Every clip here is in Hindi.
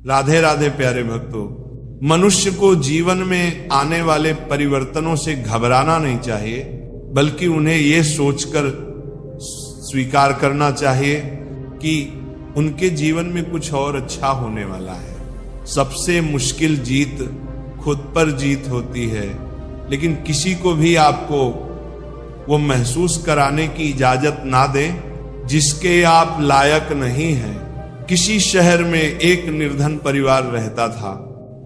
राधे राधे प्यारे भक्तों, मनुष्य को जीवन में आने वाले परिवर्तनों से घबराना नहीं चाहिए, बल्कि उन्हें यह सोचकर स्वीकार करना चाहिए कि उनके जीवन में कुछ और अच्छा होने वाला है। सबसे मुश्किल जीत खुद पर जीत होती है, लेकिन किसी को भी आपको वो महसूस कराने की इजाजत ना दें जिसके आप लायक नहीं हैं। किसी शहर में एक निर्धन परिवार रहता था।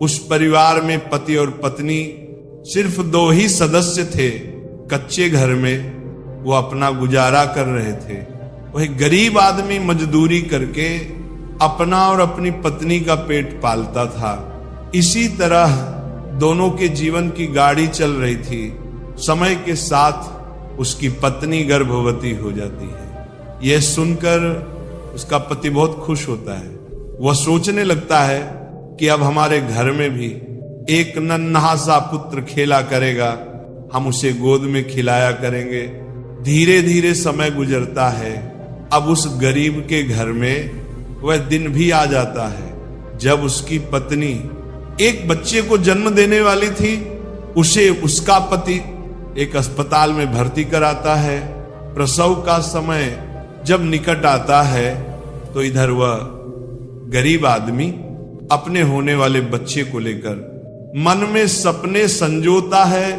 उस परिवार में पति और पत्नी सिर्फ 2 ही सदस्य थे। कच्चे घर में वो अपना गुजारा कर रहे थे। वह गरीब आदमी मजदूरी करके अपना और अपनी पत्नी का पेट पालता था। इसी तरह दोनों के जीवन की गाड़ी चल रही थी। समय के साथ उसकी पत्नी गर्भवती हो जाती है। यह सुनकर उसका पति बहुत खुश होता है। वह सोचने लगता है कि अब हमारे घर में भी एक नन्हा सा पुत्र खेला करेगा, हम उसे गोद में खिलाया करेंगे। धीरे धीरे समय गुजरता है। अब उस गरीब के घर में वह दिन भी आ जाता है जब उसकी पत्नी एक बच्चे को जन्म देने वाली थी। उसे उसका पति एक अस्पताल में भर्ती कराता है। प्रसव का समय जब निकट आता है तो इधर वह गरीब आदमी अपने होने वाले बच्चे को लेकर मन में सपने संजोता है।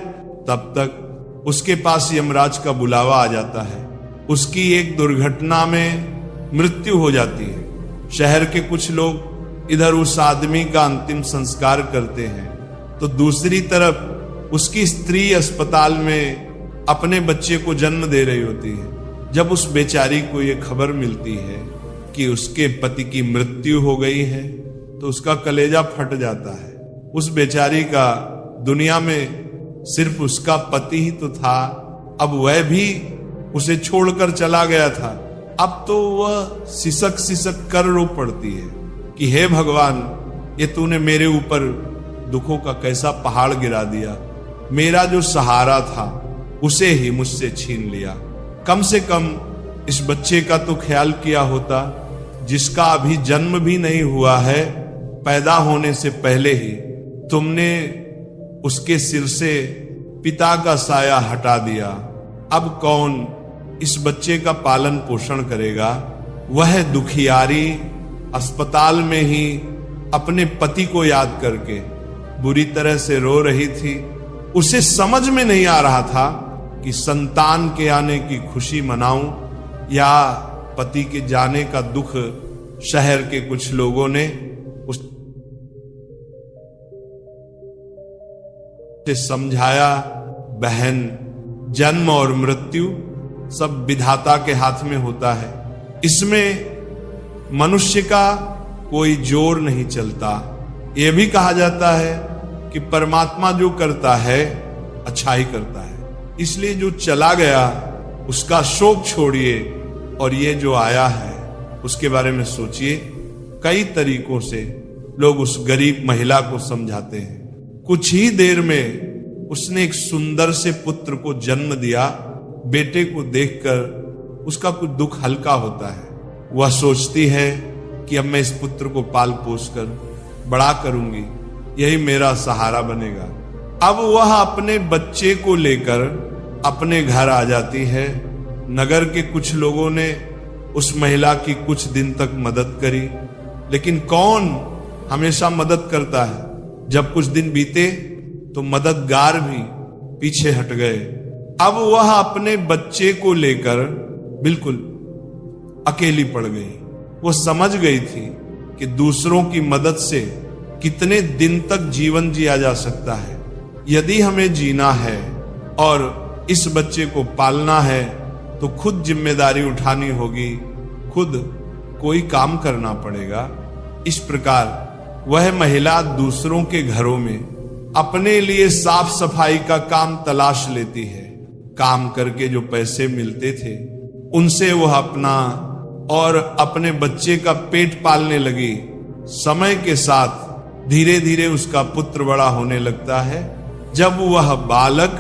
तब तक उसके पास यमराज का बुलावा आ जाता है। उसकी एक दुर्घटना में मृत्यु हो जाती है। शहर के कुछ लोग इधर उस आदमी का अंतिम संस्कार करते हैं, तो दूसरी तरफ उसकी स्त्री अस्पताल में अपने बच्चे को जन्म दे रही होती है। जब उस बेचारी को यह खबर मिलती है कि उसके पति की मृत्यु हो गई है, तो उसका कलेजा फट जाता है। उस बेचारी का दुनिया में सिर्फ उसका पति ही तो था, अब वह भी उसे छोड़कर चला गया था। अब तो वह सिसक सिसक कर रो पड़ती है कि हे भगवान, ये तूने मेरे ऊपर दुखों का कैसा पहाड़ गिरा दिया। मेरा जो सहारा था उसे ही मुझसे छीन लिया। कम से कम इस बच्चे का तो ख्याल किया होता, जिसका अभी जन्म भी नहीं हुआ है। पैदा होने से पहले ही तुमने उसके सिर से पिता का साया हटा दिया। अब कौन इस बच्चे का पालन पोषण करेगा? वह दुखियारी अस्पताल में ही अपने पति को याद करके बुरी तरह से रो रही थी। उसे समझ में नहीं आ रहा था कि संतान के आने की खुशी मनाऊं या पति के जाने का दुख। शहर के कुछ लोगों ने उसे समझाया, बहन, जन्म और मृत्यु सब विधाता के हाथ में होता है, इसमें मनुष्य का कोई जोर नहीं चलता। यह भी कहा जाता है कि परमात्मा जो करता है अच्छा ही करता है। इसलिए जो चला गया उसका शोक छोड़िए और ये जो आया है उसके बारे में सोचिए। कई तरीकों से लोग उस गरीब महिला को समझाते हैं। कुछ ही देर में उसने एक सुंदर से पुत्र को जन्म दिया। बेटे को देखकर उसका कुछ दुख हल्का होता है। वह सोचती है कि अब मैं इस पुत्र को पाल पोस कर बड़ा करूंगी, यही मेरा सहारा बनेगा। अब वह अपने बच्चे को लेकर अपने घर आ जाती है। नगर के कुछ लोगों ने उस महिला की कुछ दिन तक मदद करी, लेकिन कौन हमेशा मदद करता है? जब कुछ दिन बीते तो मददगार भी पीछे हट गए। अब वह अपने बच्चे को लेकर बिल्कुल अकेली पड़ गई। वो समझ गई थी कि दूसरों की मदद से कितने दिन तक जीवन जिया जा सकता है। यदि हमें जीना है और इस बच्चे को पालना है तो खुद जिम्मेदारी उठानी होगी, खुद कोई काम करना पड़ेगा। इस प्रकार वह महिला दूसरों के घरों में अपने लिए साफ सफाई का काम तलाश लेती है। काम करके जो पैसे मिलते थे उनसे वह अपना और अपने बच्चे का पेट पालने लगी। समय के साथ धीरे धीरे उसका पुत्र बड़ा होने लगता है। जब वह बालक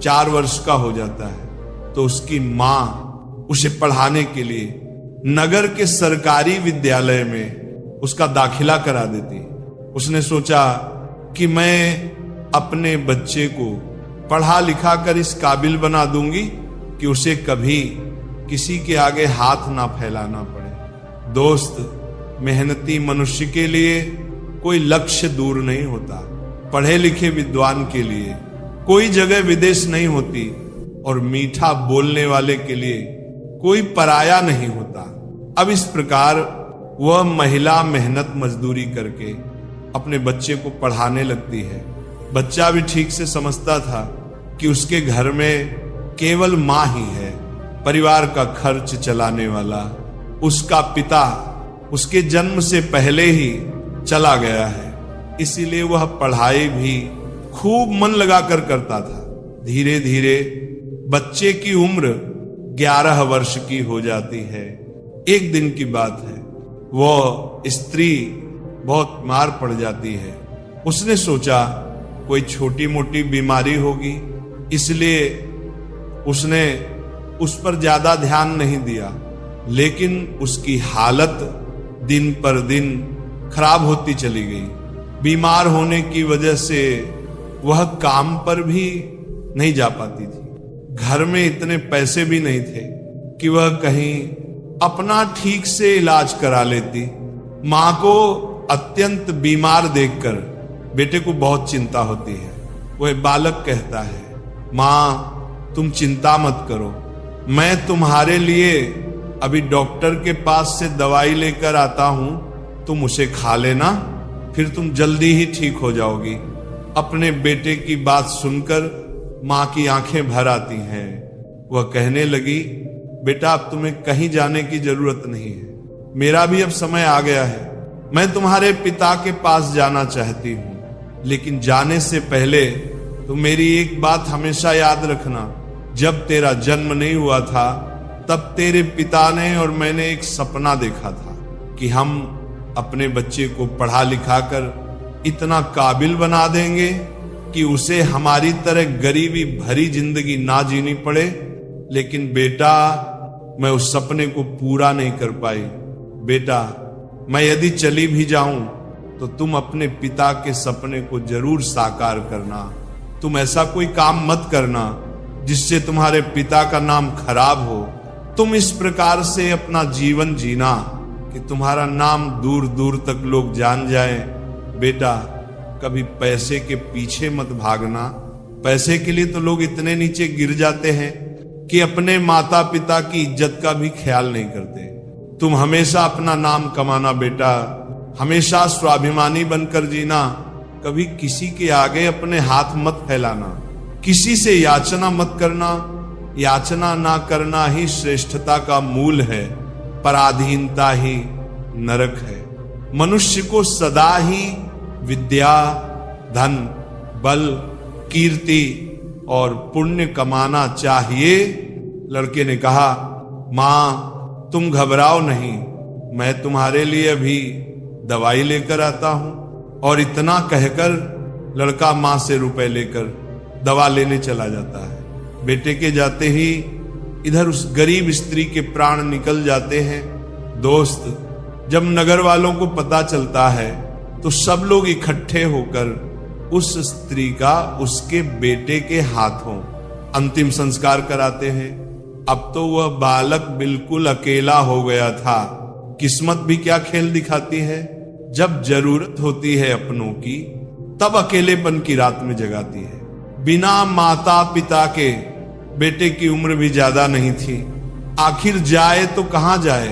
4 वर्ष का हो जाता है तो उसकी मां उसे पढ़ाने के लिए नगर के सरकारी विद्यालय में उसका दाखिला करा देती। उसने सोचा कि मैं अपने बच्चे को पढ़ा लिखा कर इस काबिल बना दूंगी कि उसे कभी किसी के आगे हाथ ना फैलाना पड़े। दोस्त, मेहनती मनुष्य के लिए कोई लक्ष्य दूर नहीं होता। पढ़े लिखे विद्वान के लिए कोई जगह विदेश नहीं होती और मीठा बोलने वाले के लिए कोई पराया नहीं होता। अब इस प्रकार वह महिला मेहनत मजदूरी करके अपने बच्चे को पढ़ाने लगती है। बच्चा भी ठीक से समझता था कि उसके घर में केवल माँ ही है, परिवार का खर्च चलाने वाला। उसका पिता उसके जन्म से पहले ही चला गया है, इसीलिए वह पढ़ाई भी खूब मन लगाकर करता था। धीरे धीरे बच्चे की उम्र 11 वर्ष की हो जाती है। एक दिन की बात है, वह स्त्री बहुत बीमार पड़ जाती है। उसने सोचा कोई छोटी मोटी बीमारी होगी, इसलिए उसने उस पर ज्यादा ध्यान नहीं दिया। लेकिन उसकी हालत दिन पर दिन खराब होती चली गई। बीमार होने की वजह से वह काम पर भी नहीं जा पाती थी। घर में इतने पैसे भी नहीं थे कि वह कहीं अपना ठीक से इलाज करा लेती। मां को अत्यंत बीमार देखकर बेटे को बहुत चिंता होती है। वह बालक कहता है, मां तुम चिंता मत करो, मैं तुम्हारे लिए अभी डॉक्टर के पास से दवाई लेकर आता हूं, तुम उसे खा लेना, फिर तुम जल्दी ही ठीक हो जाओगी। अपने बेटे की बात सुनकर मां की आंखें भर आती हैं। वह कहने लगी, बेटा अब तुम्हें कहीं जाने की जरूरत नहीं है, मेरा भी अब समय आ गया है। मैं तुम्हारे पिता के पास जाना चाहती हूं, लेकिन जाने से पहले तुम मेरी एक बात हमेशा याद रखना। जब तेरा जन्म नहीं हुआ था तब तेरे पिता ने और मैंने एक सपना देखा था कि हम अपने बच्चे को पढ़ा लिखा कर इतना काबिल बना देंगे कि उसे हमारी तरह गरीबी भरी जिंदगी ना जीनी पड़े। लेकिन बेटा, मैं उस सपने को पूरा नहीं कर पाई। बेटा, मैं यदि चली भी जाऊं तो तुम अपने पिता के सपने को जरूर साकार करना। तुम ऐसा कोई काम मत करना जिससे तुम्हारे पिता का नाम खराब हो। तुम इस प्रकार से अपना जीवन जीना कि तुम्हारा नाम दूर दूर तक लोग जान जाएं। बेटा, कभी पैसे के पीछे मत भागना। पैसे के लिए तो लोग इतने नीचे गिर जाते हैं कि अपने माता पिता की इज्जत का भी ख्याल नहीं करते। तुम हमेशा अपना नाम कमाना बेटा, हमेशा स्वाभिमानी बनकर जीना। कभी किसी के आगे अपने हाथ मत फैलाना, किसी से याचना मत करना। याचना ना करना ही श्रेष्ठता का मूल है, पराधीनता ही नरक है। मनुष्य को सदा ही विद्या, धन, बल, कीर्ति और पुण्य कमाना चाहिए। लड़के ने कहा, मां तुम घबराओ नहीं, मैं तुम्हारे लिए अभी दवाई लेकर आता हूं। और इतना कहकर लड़का मां से रुपए लेकर दवा लेने चला जाता है। बेटे के जाते ही इधर उस गरीब स्त्री के प्राण निकल जाते हैं। दोस्त, जब नगर वालों को पता चलता है तो सब लोग इकट्ठे होकर उस स्त्री का उसके बेटे के हाथों अंतिम संस्कार कराते हैं। अब तो वह बालक बिल्कुल अकेला हो गया था। किस्मत भी क्या खेल दिखाती है, जब जरूरत होती है अपनों की तब अकेलेपन की रात में जगाती है। बिना माता पिता के बेटे की उम्र भी ज्यादा नहीं थी। आखिर जाए तो कहां जाए,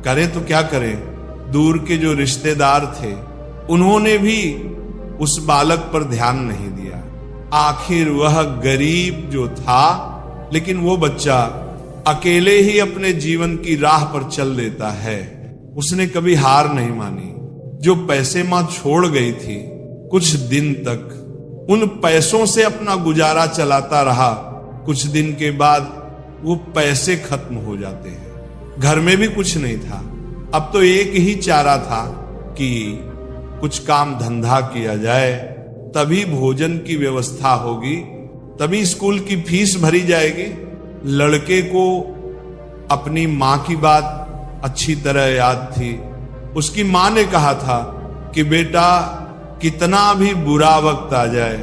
करे तो क्या करे। दूर के जो रिश्तेदार थे उन्होंने भी उस बालक पर ध्यान नहीं दिया। आखिर वह गरीब जो था, लेकिन वो बच्चा अकेले ही अपने जीवन की राह पर चल देता है। उसने कभी हार नहीं मानी। जो पैसे मां छोड़ गई थी, कुछ दिन तक उन पैसों से अपना गुजारा चलाता रहा। कुछ दिन के बाद वो पैसे खत्म हो जाते हैं। घर में भी कुछ नहीं था। अब तो एक ही चारा था कि कुछ काम धंधा किया जाए, तभी भोजन की व्यवस्था होगी, तभी स्कूल की फीस भरी जाएगी। लड़के को अपनी मां की बात अच्छी तरह याद थी। उसकी मां ने कहा था कि बेटा, कितना भी बुरा वक्त आ जाए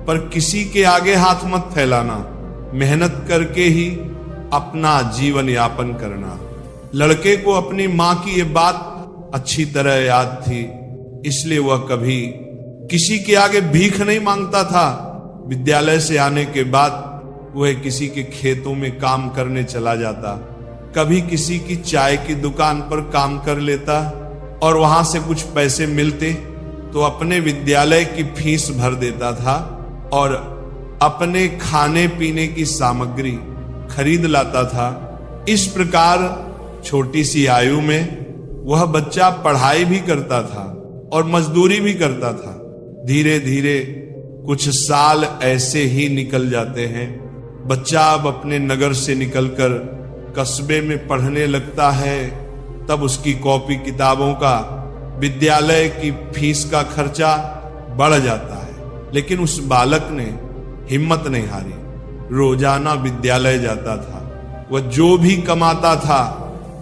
पर किसी के आगे हाथ मत फैलाना, मेहनत करके ही अपना जीवन यापन करना। लड़के को अपनी मां की ये बात अच्छी तरह याद थी, इसलिए वह कभी किसी के आगे भीख नहीं मांगता था। विद्यालय से आने के बाद वह किसी के खेतों में काम करने चला जाता, कभी किसी की चाय की दुकान पर काम कर लेता और वहां से कुछ पैसे मिलते तो अपने विद्यालय की फीस भर देता था और अपने खाने पीने की सामग्री खरीद लाता था। इस प्रकार छोटी सी आयु में वह बच्चा पढ़ाई भी करता था और मजदूरी भी करता था। धीरे धीरे कुछ साल ऐसे ही निकल जाते हैं। बच्चा अब अपने नगर से निकलकर कस्बे में पढ़ने लगता है। तब उसकी कॉपी किताबों का, विद्यालय की फीस का खर्चा बढ़ जाता है, लेकिन उस बालक ने हिम्मत नहीं हारी। रोजाना विद्यालय जाता था। वह जो भी कमाता था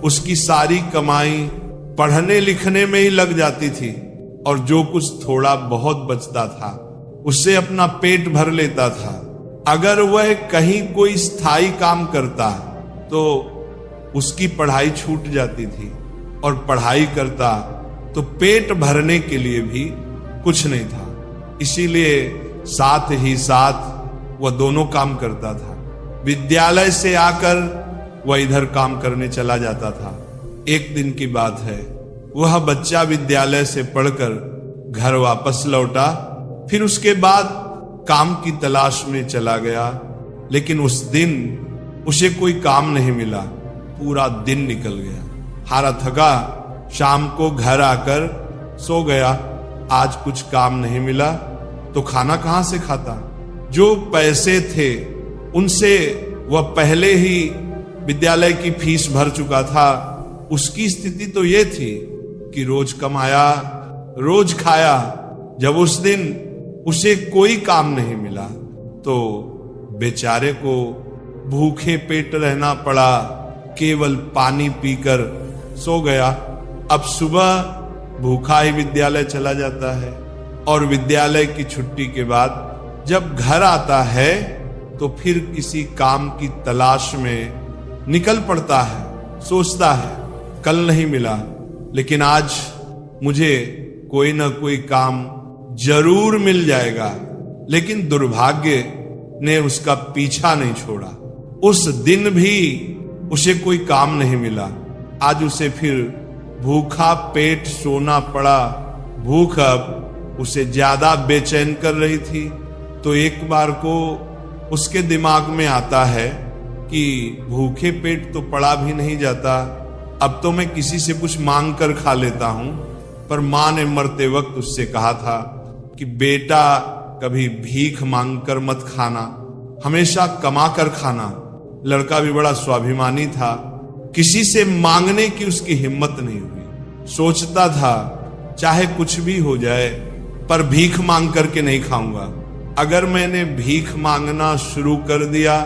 उसकी सारी कमाई पढ़ने लिखने में ही लग जाती थी और जो कुछ थोड़ा बहुत बचता था उससे अपना पेट भर लेता था। अगर वह कहीं कोई स्थायी काम करता तो उसकी पढ़ाई छूट जाती थी और पढ़ाई करता तो पेट भरने के लिए भी कुछ नहीं था। इसीलिए साथ ही साथ वह दोनों काम करता था। विद्यालय से आकर वह इधर काम करने चला जाता था। एक दिन की बात है, वह बच्चा विद्यालय से पढ़कर घर वापस लौटा। फिर उसके बाद काम की तलाश में चला गया, लेकिन उस दिन उसे कोई काम नहीं मिला। पूरा दिन निकल गया। हारा थका शाम को घर आकर सो गया। आज कुछ काम नहीं मिला तो खाना कहां से खाता? जो पैसे थे उनसे वह पहले ही विद्यालय की फीस भर चुका था। उसकी स्थिति तो यह थी कि रोज कमाया रोज खाया। जब उस दिन उसे कोई काम नहीं मिला तो बेचारे को भूखे पेट रहना पड़ा, केवल पानी पीकर सो गया। अब सुबह भूखा ही विद्यालय चला जाता है और विद्यालय की छुट्टी के बाद जब घर आता है तो फिर किसी काम की तलाश में निकल पड़ता है। सोचता है कल नहीं मिला, लेकिन आज मुझे कोई ना कोई काम जरूर मिल जाएगा। लेकिन दुर्भाग्य ने उसका पीछा नहीं छोड़ा। उस दिन भी उसे कोई काम नहीं मिला। आज उसे फिर भूखा पेट सोना पड़ा। भूख अब उसे ज्यादा बेचैन कर रही थी। तो एक बार को उसके दिमाग में आता है कि भूखे पेट तो पड़ा भी नहीं जाता, अब तो मैं किसी से कुछ मांग कर खा लेता हूं। पर मां ने मरते वक्त उससे कहा था कि बेटा, कभी भीख मांग कर मत खाना, हमेशा कमा कर खाना। लड़का भी बड़ा स्वाभिमानी था, किसी से मांगने की उसकी हिम्मत नहीं हुई। सोचता था चाहे कुछ भी हो जाए पर भीख मांग करके नहीं खाऊंगा। अगर मैंने भीख मांगना शुरू कर दिया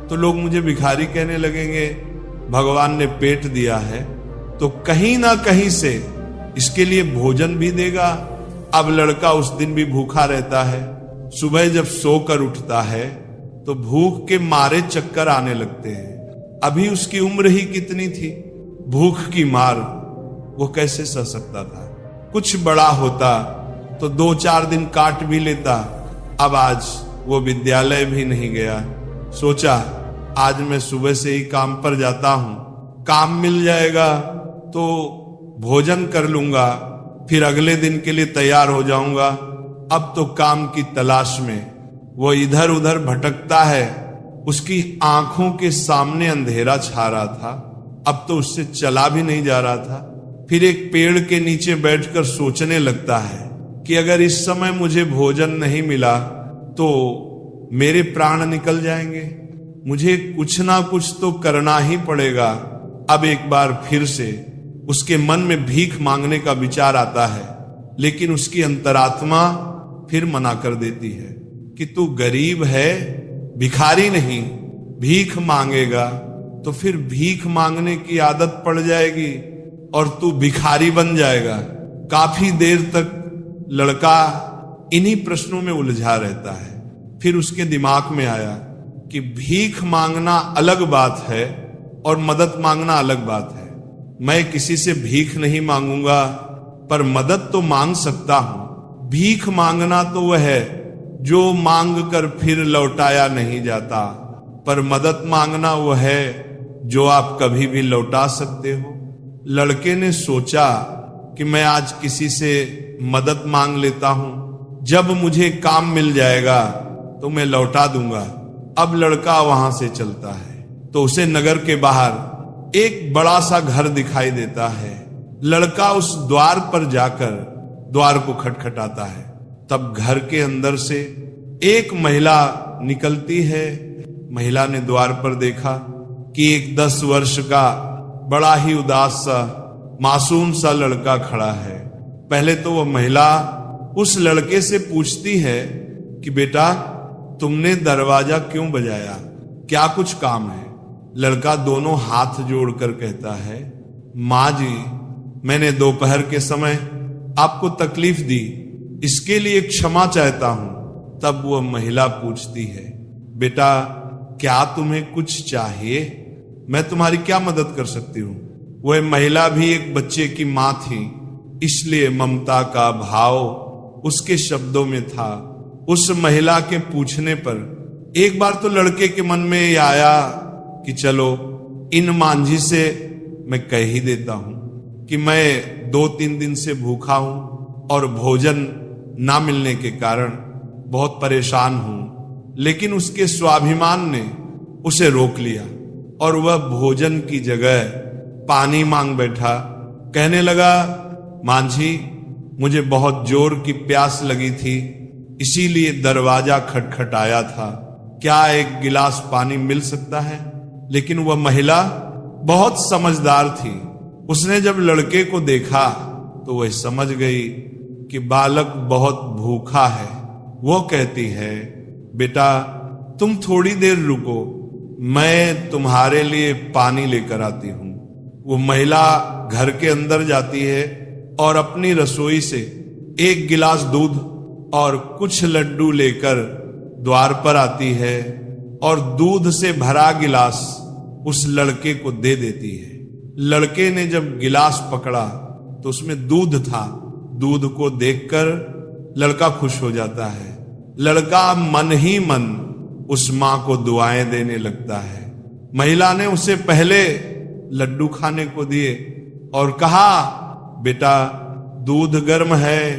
तो लोग मुझे भिखारी कहने लगेंगे। भगवान ने पेट दिया है तो कहीं ना कहीं से इसके लिए भोजन भी देगा। अब लड़का उस दिन भी भूखा रहता है। सुबह जब सोकर उठता है तो भूख के मारे चक्कर आने लगते हैं। अभी उसकी उम्र ही कितनी थी, भूख की मार वो कैसे सह सकता था। कुछ बड़ा होता तो 2-4 दिन काट भी लेता। अब आज वो विद्यालय भी नहीं गया। सोचा आज मैं सुबह से ही काम पर जाता हूं, काम मिल जाएगा तो भोजन कर लूंगा, फिर अगले दिन के लिए तैयार हो जाऊंगा। अब तो काम की तलाश में वो इधर उधर भटकता है। उसकी आंखों के सामने अंधेरा छा रहा था। अब तो उससे चला भी नहीं जा रहा था। फिर एक पेड़ के नीचे बैठकर सोचने लगता है कि अगर इस समय मुझे भोजन नहीं मिला तो मेरे प्राण निकल जाएंगे। मुझे कुछ ना कुछ तो करना ही पड़ेगा। अब एक बार फिर से उसके मन में भीख मांगने का विचार आता है, लेकिन उसकी अंतरात्मा फिर मना कर देती है कि तू गरीब है, भिखारी नहीं। भीख मांगेगा तो फिर भीख मांगने की आदत पड़ जाएगी। और तू भिखारी बन जाएगा। काफी देर तक लड़का इन्हीं प्रश्नों में उलझा रहता है। फिर उसके दिमाग में आया कि भीख मांगना अलग बात है और मदद मांगना अलग बात है। मैं किसी से भीख नहीं मांगूंगा, पर मदद तो मांग सकता हूं। भीख मांगना तो वह है जो मांग कर फिर लौटाया नहीं जाता, पर मदद मांगना वह है जो आप कभी भी लौटा सकते हो। लड़के ने सोचा कि मैं आज किसी से मदद मांग लेता हूं, जब मुझे काम मिल जाएगा तो मैं लौटा दूंगा। अब लड़का वहां से चलता है तो उसे नगर के बाहर एक बड़ा सा घर दिखाई देता है। लड़का उस द्वार पर जाकर द्वार को खटखटाता है। तब घर के अंदर से एक महिला निकलती है। महिला ने द्वार पर देखा कि एक 10 वर्ष का बड़ा ही उदास सा मासूम सा लड़का खड़ा है। पहले तो वह महिला उस लड़के से पूछती है कि बेटा, तुमने दरवाजा क्यों बजाया, क्या कुछ काम है? लड़का दोनों हाथ जोड़कर कहता है, माँ जी, मैंने दोपहर के समय आपको तकलीफ दी, इसके लिए क्षमा चाहता हूं। तब वह महिला पूछती है, बेटा, क्या तुम्हें कुछ चाहिए? मैं तुम्हारी क्या मदद कर सकती हूं? वह महिला भी एक बच्चे की मां थी, इसलिए ममता का भाव उसके शब्दों में था। उस महिला के पूछने पर एक बार तो लड़के के मन में यह आया कि चलो इन मांझी से मैं कह ही देता हूं कि मैं 2-3 दिन से भूखा हूं और भोजन ना मिलने के कारण बहुत परेशान हूं। लेकिन उसके स्वाभिमान ने उसे रोक लिया और वह भोजन की जगह पानी मांग बैठा। कहने लगा, मांझी, मुझे बहुत जोर की प्यास लगी थी, इसीलिए दरवाजा खटखटाया था। क्या एक गिलास पानी मिल सकता है? लेकिन वह महिला बहुत समझदार थी। उसने जब लड़के को देखा तो वह समझ गई कि बालक बहुत भूखा है। वो कहती है, बेटा, तुम थोड़ी देर रुको, मैं तुम्हारे लिए पानी लेकर आती हूं। वो महिला घर के अंदर जाती है और अपनी रसोई से एक गिलास दूध और कुछ लड्डू लेकर द्वार पर आती है और दूध से भरा गिलास उस लड़के को दे देती है। लड़के ने जब गिलास पकड़ा तो उसमें दूध था। दूध को देखकर लड़का खुश हो जाता है। लड़का मन ही मन उस मां को दुआएं देने लगता है। महिला ने उसे पहले लड्डू खाने को दिए और कहा, बेटा, दूध गर्म है,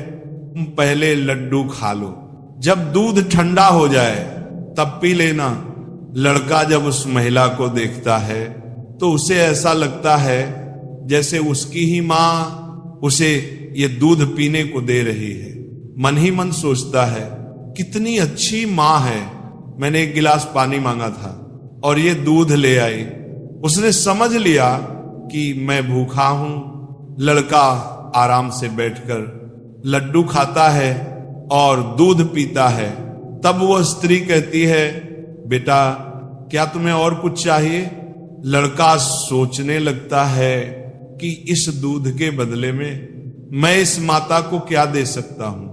तुम पहले लड्डू खा लो, जब दूध ठंडा हो जाए तब पी लेना। लड़का जब उस महिला को देखता है तो उसे ऐसा लगता है जैसे उसकी ही मां उसे ये दूध पीने को दे रही है। मन ही मन सोचता है, कितनी अच्छी मां है, मैंने एक गिलास पानी मांगा था और ये दूध ले आई। उसने समझ लिया कि मैं भूखा हूं। लड़का आराम से बैठकर लड्डू खाता है और दूध पीता है। तब वह स्त्री कहती है, बेटा, क्या तुम्हें और कुछ चाहिए? लड़का सोचने लगता है कि इस दूध के बदले में मैं इस माता को क्या दे सकता हूं,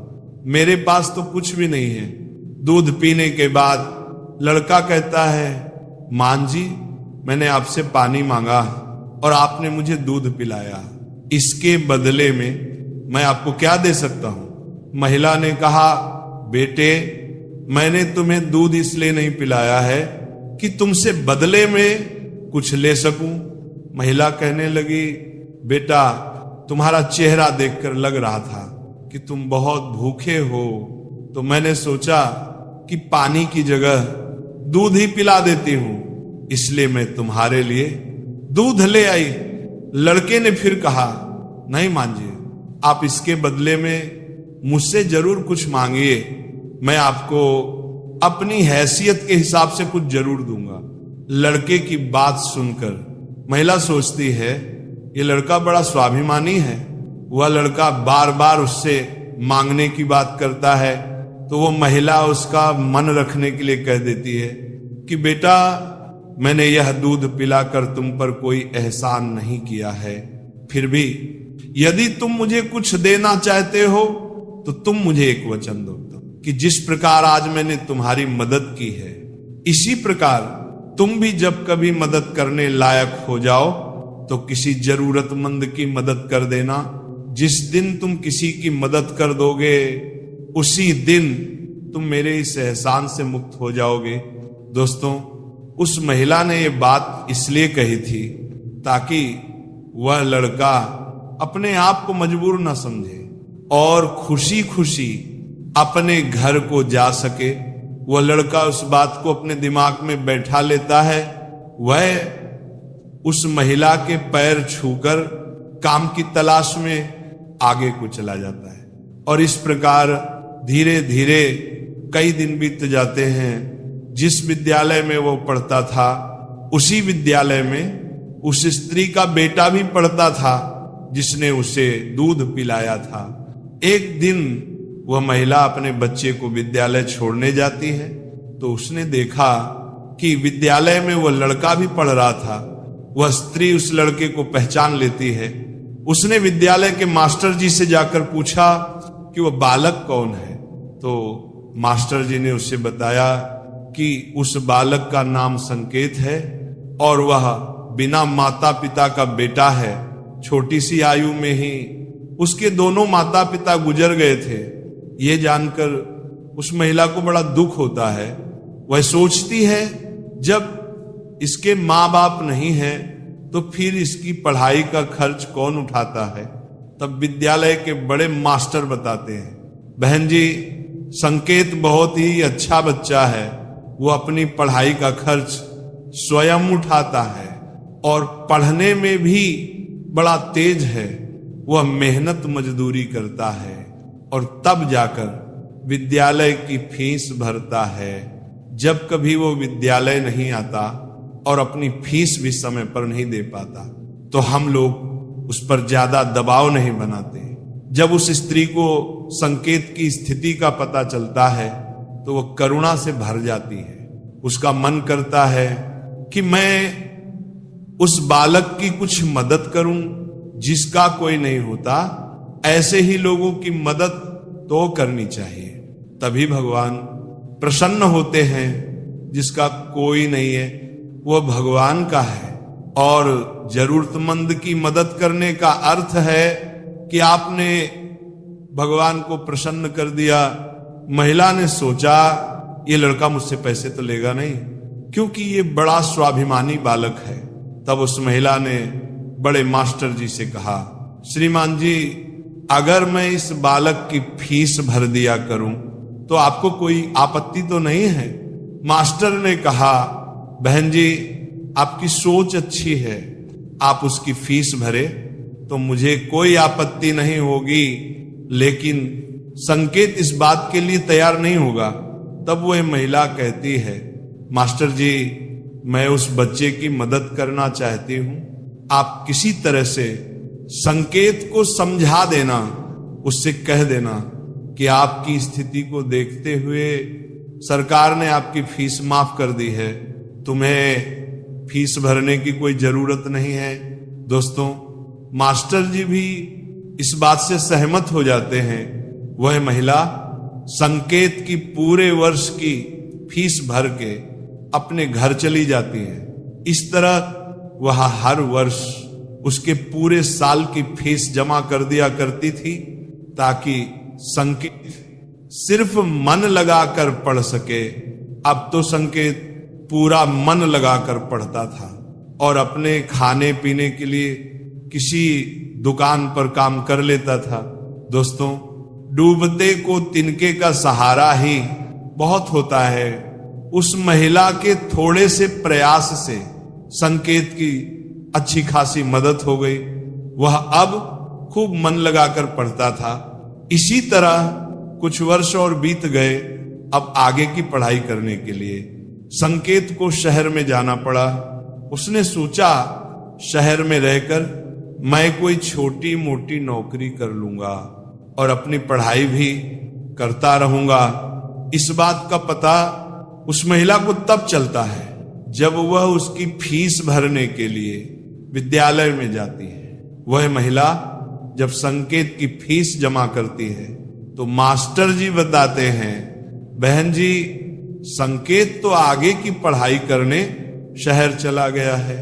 मेरे पास तो कुछ भी नहीं है। दूध पीने के बाद लड़का कहता है, मान जी, मैंने आपसे पानी मांगा और आपने मुझे दूध पिलाया, इसके बदले में मैं आपको क्या दे सकता हूं? महिला ने कहा, बेटे, मैंने तुम्हें दूध इसलिए नहीं पिलाया है कि तुमसे बदले में कुछ ले सकूं। महिला कहने लगी, बेटा, तुम्हारा चेहरा देखकर लग रहा था कि तुम बहुत भूखे हो, तो मैंने सोचा कि पानी की जगह दूध ही पिला देती हूं, इसलिए मैं तुम्हारे लिए दूध ले आई। लड़के ने फिर कहा, नहीं मांझिए, आप इसके बदले में मुझसे जरूर कुछ मांगिए, मैं आपको अपनी हैसियत के हिसाब से कुछ जरूर दूंगा। लड़के की बात सुनकर महिला सोचती है, ये लड़का बड़ा स्वाभिमानी है। वह लड़का बार बार उससे मांगने की बात करता है तो वो महिला उसका मन रखने के लिए कह देती है कि बेटा, मैंने यह दूध पिलाकर तुम पर कोई एहसान नहीं किया है, फिर भी यदि तुम मुझे कुछ देना चाहते हो तो तुम मुझे एक वचन दो कि जिस प्रकार आज मैंने तुम्हारी मदद की है, इसी प्रकार तुम भी जब कभी मदद करने लायक हो जाओ तो किसी जरूरतमंद की मदद कर देना। जिस दिन तुम किसी की मदद कर दोगे उसी दिन तुम मेरे इस एहसान से मुक्त हो जाओगे। दोस्तों, उस महिला ने ये बात इसलिए कही थी ताकि वह लड़का अपने आप को मजबूर न समझे और खुशी खुशी अपने घर को जा सके। वह लड़का उस बात को अपने दिमाग में बैठा लेता है, वह उस महिला के पैर छूकर काम की तलाश में आगे को चला जाता है। और इस प्रकार धीरे धीरे कई दिन बीत जाते हैं। जिस विद्यालय में वो पढ़ता था उसी विद्यालय में उस स्त्री का बेटा भी पढ़ता था जिसने उसे दूध पिलाया था। एक दिन वह महिला अपने बच्चे को विद्यालय छोड़ने जाती है तो उसने देखा कि विद्यालय में वह लड़का भी पढ़ रहा था। वह स्त्री उस लड़के को पहचान लेती है। उसने विद्यालय के मास्टर जी से जाकर पूछा कि वह बालक कौन है। तो मास्टर जी ने उससे बताया कि उस बालक का नाम संकेत है और वह बिना माता पिता का बेटा है। छोटी सी आयु में ही उसके दोनों माता पिता गुजर गए थे। ये जानकर उस महिला को बड़ा दुख होता है। वह सोचती है जब इसके माँ बाप नहीं है तो फिर इसकी पढ़ाई का खर्च कौन उठाता है। तब विद्यालय के बड़े मास्टर बताते हैं, बहन जी, संकेत बहुत ही अच्छा बच्चा है, वो अपनी पढ़ाई का खर्च स्वयं उठाता है और पढ़ने में भी बड़ा तेज है। वह मेहनत मजदूरी करता है और तब जाकर विद्यालय की फीस भरता है। जब कभी वो विद्यालय नहीं आता और अपनी फीस भी समय पर नहीं दे पाता तो हम लोग उस पर ज्यादा दबाव नहीं बनाते। जब उस स्त्री को संकेत की स्थिति का पता चलता है तो वह करुणा से भर जाती है। उसका मन करता है कि मैं उस बालक की कुछ मदद करूं जिसका कोई नहीं होता। ऐसे ही लोगों की मदद तो करनी चाहिए, तभी भगवान प्रसन्न होते हैं। जिसका कोई नहीं है वह भगवान का है। और जरूरतमंद की मदद करने का अर्थ है कि आपने भगवान को प्रसन्न कर दिया। महिला ने सोचा ये लड़का मुझसे पैसे तो लेगा नहीं क्योंकि ये बड़ा स्वाभिमानी बालक है। तब उस महिला ने बड़े मास्टर जी से कहा, श्रीमान जी, अगर मैं इस बालक की फीस भर दिया करूं तो आपको कोई आपत्ति तो नहीं है। मास्टर ने कहा, बहन जी, आपकी सोच अच्छी है, आप उसकी फीस भरे तो मुझे कोई आपत्ति नहीं होगी, लेकिन संकेत इस बात के लिए तैयार नहीं होगा। तब वह महिला कहती है, मास्टर जी, मैं उस बच्चे की मदद करना चाहती हूं, आप किसी तरह से संकेत को समझा देना, उससे कह देना कि आपकी स्थिति को देखते हुए सरकार ने आपकी फीस माफ कर दी है, तुम्हें फीस भरने की कोई जरूरत नहीं है। दोस्तों, मास्टर जी भी इस बात से सहमत हो जाते हैं। वह महिला संकेत की पूरे वर्ष की फीस भर के अपने घर चली जाती है। इस तरह वह हर वर्ष उसके पूरे साल की फीस जमा कर दिया करती थी ताकि संकेत सिर्फ मन लगाकर पढ़ सके। अब तो संकेत पूरा मन लगाकर पढ़ता था और अपने खाने पीने के लिए किसी दुकान पर काम कर लेता था। दोस्तों, डूबते को तिनके का सहारा ही बहुत होता है। उस महिला के थोड़े से प्रयास से संकेत की अच्छी खासी मदद हो गई। वह अब खूब मन लगाकर पढ़ता था। इसी तरह कुछ वर्ष और बीत गए। अब आगे की पढ़ाई करने के लिए संकेत को शहर में जाना पड़ा। उसने सोचा, शहर में रहकर मैं कोई छोटी मोटी नौकरी कर लूंगा और अपनी पढ़ाई भी करता रहूंगा। इस बात का पता उस महिला को तब चलता है जब वह उसकी फीस भरने के लिए विद्यालय में जाती है। वह महिला जब संकेत की फीस जमा करती है तो मास्टर जी बताते हैं, बहन जी संकेत तो आगे की पढ़ाई करने शहर चला गया है,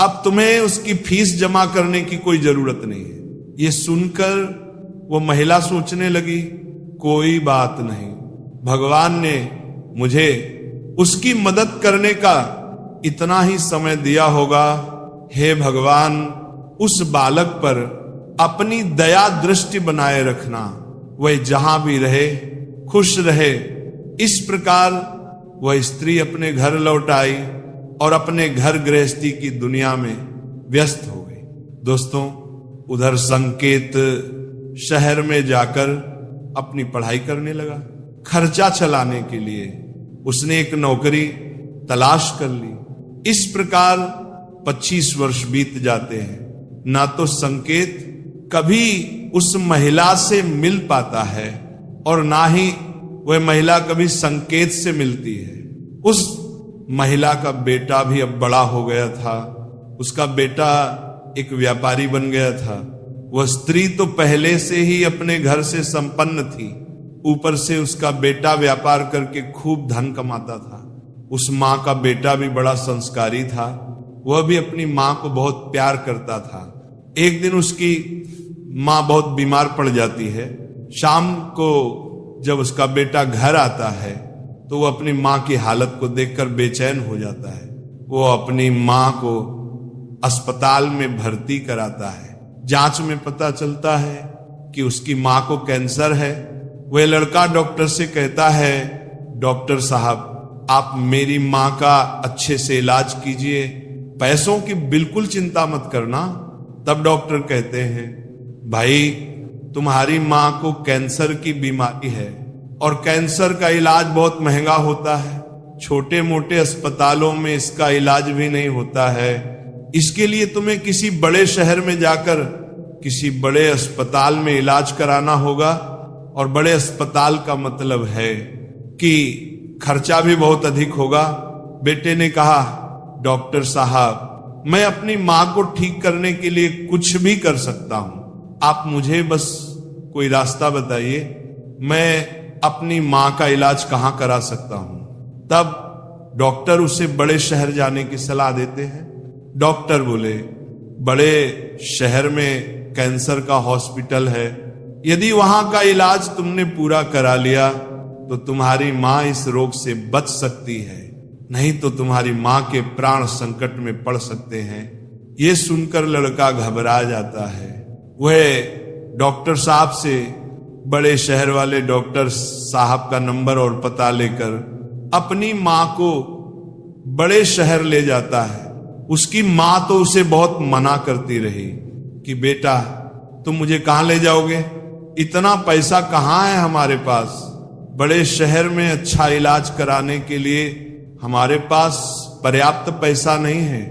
अब तुम्हें उसकी फीस जमा करने की कोई जरूरत नहीं है। ये सुनकर वो महिला सोचने लगी, कोई बात नहीं, भगवान ने मुझे उसकी मदद करने का इतना ही समय दिया होगा। हे भगवान, उस बालक पर अपनी दया दृष्टि बनाए रखना, वह जहां भी रहे खुश रहे। इस प्रकार वह स्त्री अपने घर लौट आई और अपने घर गृहस्थी की दुनिया में व्यस्त हो गई। दोस्तों, उधर संकेत शहर में जाकर अपनी पढ़ाई करने लगा। खर्चा चलाने के लिए उसने एक नौकरी तलाश कर ली। इस प्रकार 25 वर्ष बीत जाते हैं, ना तो संकेत कभी उस महिला से मिल पाता है और ना ही वह महिला कभी संकेत से मिलती है। उस महिला का बेटा भी अब बड़ा हो गया था, उसका बेटा एक व्यापारी बन गया था। वह स्त्री तो पहले से ही अपने घर से संपन्न थी, ऊपर से उसका बेटा व्यापार करके खूब धन कमाता था। उस माँ का बेटा भी बड़ा संस्कारी था, वह भी अपनी माँ को बहुत प्यार करता था। एक दिन उसकी माँ बहुत बीमार पड़ जाती है। शाम को जब उसका बेटा घर आता है तो वो अपनी माँ की हालत को देखकर बेचैन हो जाता है। वो अपनी माँ को अस्पताल में भर्ती कराता है। जांच में पता चलता है कि उसकी माँ को कैंसर है। वह लड़का डॉक्टर से कहता है, डॉक्टर साहब आप मेरी माँ का अच्छे से इलाज कीजिए, पैसों की बिल्कुल चिंता मत करना। तब डॉक्टर कहते हैं, भाई तुम्हारी माँ को कैंसर की बीमारी है और कैंसर का इलाज बहुत महंगा होता है, छोटे मोटे अस्पतालों में इसका इलाज भी नहीं होता है। इसके लिए तुम्हें किसी बड़े शहर में जाकर किसी बड़े अस्पताल में इलाज कराना होगा, और बड़े अस्पताल का मतलब है कि खर्चा भी बहुत अधिक होगा। बेटे ने कहा, डॉक्टर साहब मैं अपनी माँ को ठीक करने के लिए कुछ भी कर सकता हूं, आप मुझे बस कोई रास्ता बताइए, मैं अपनी माँ का इलाज कहां करा सकता हूं। तब डॉक्टर उसे बड़े शहर जाने की सलाह देते हैं। डॉक्टर बोले, बड़े शहर में कैंसर का हॉस्पिटल है, यदि वहां का इलाज तुमने पूरा करा लिया तो तुम्हारी माँ इस रोग से बच सकती है, नहीं तो तुम्हारी माँ के प्राण संकट में पड़ सकते हैं। ये सुनकर लड़का घबरा जाता है। वह डॉक्टर साहब से बड़े शहर वाले डॉक्टर साहब का नंबर और पता लेकर अपनी माँ को बड़े शहर ले जाता है। उसकी माँ तो उसे बहुत मना करती रही कि बेटा तुम मुझे कहाँ ले जाओगे, इतना पैसा कहाँ है हमारे पास, बड़े शहर में अच्छा इलाज कराने के लिए हमारे पास पर्याप्त पैसा नहीं है,